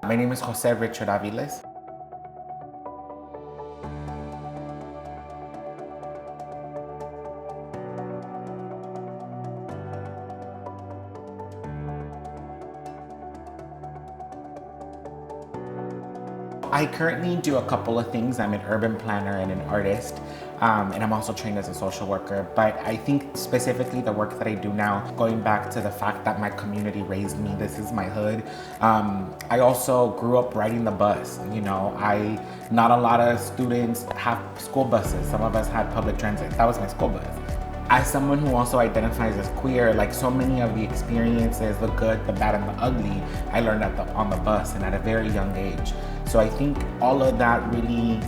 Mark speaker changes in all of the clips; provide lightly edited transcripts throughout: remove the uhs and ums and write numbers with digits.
Speaker 1: My name is Jose Richard Aviles. I currently do a couple of things. I'm an urban planner and an artist, and I'm also trained as a social worker. But I think specifically the work that I do now, going back to the fact that my community raised me, this is my hood. I also grew up riding the bus. Not a lot of students have school buses. Some of us had public transit. That was my school bus. As someone who also identifies as queer, like so many of the experiences, the good, the bad, and the ugly, I learned on the bus and at a very young age. So I think all of that really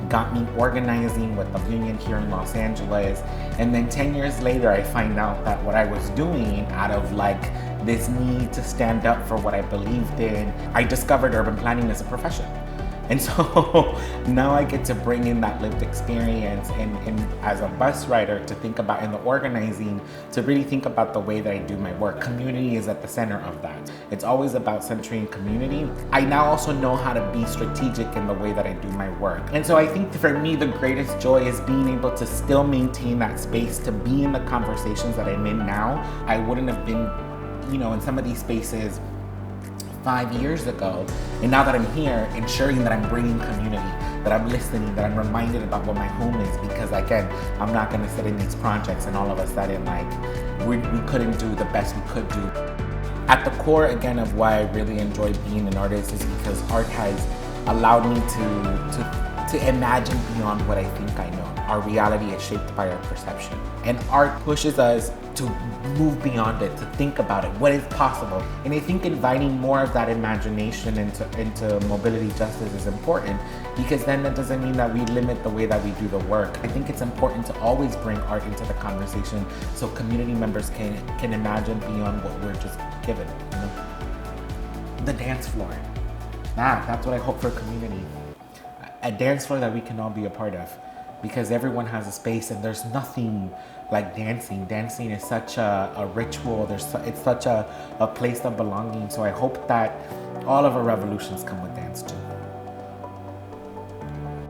Speaker 1: got me organizing with the union here in Los Angeles. And then 10 years later, I find out that what I was doing out of this need to stand up for what I believed in, I discovered urban planning as a profession. And so now I get to bring in that lived experience and as a bus rider to think about in the organizing, to really think about the way that I do my work. Community is at the center of that. It's always about centering community. I now also know how to be strategic in the way that I do my work. And so I think for me, the greatest joy is being able to still maintain that space to be in the conversations that I'm in now. I wouldn't have been, in some of these spaces 5 years ago. And now that I'm here, ensuring that I'm bringing community, that I'm listening, that I'm reminded about what my home is, because again, I'm not gonna sit in these projects and all of a sudden we couldn't do the best we could do. At the core again of why I really enjoy being an artist is because art has allowed me to imagine beyond what I think I know. Our reality is shaped by our perception. And art pushes us to move beyond it, to think about it, what is possible. And I think inviting more of that imagination into mobility justice is important, because then that doesn't mean that we limit the way that we do the work. I think it's important to always bring art into the conversation so community members can imagine beyond what we're just given. The dance floor. That's what I hope for community. A dance floor that we can all be a part of, because everyone has a space and there's nothing like dancing. Dancing is such a ritual. It's such a place of belonging. So I hope that all of our revolutions come with dance too.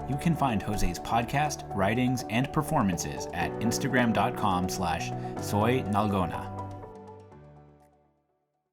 Speaker 2: You can find Jose's podcast, writings, and performances at instagram.com/soynalgona.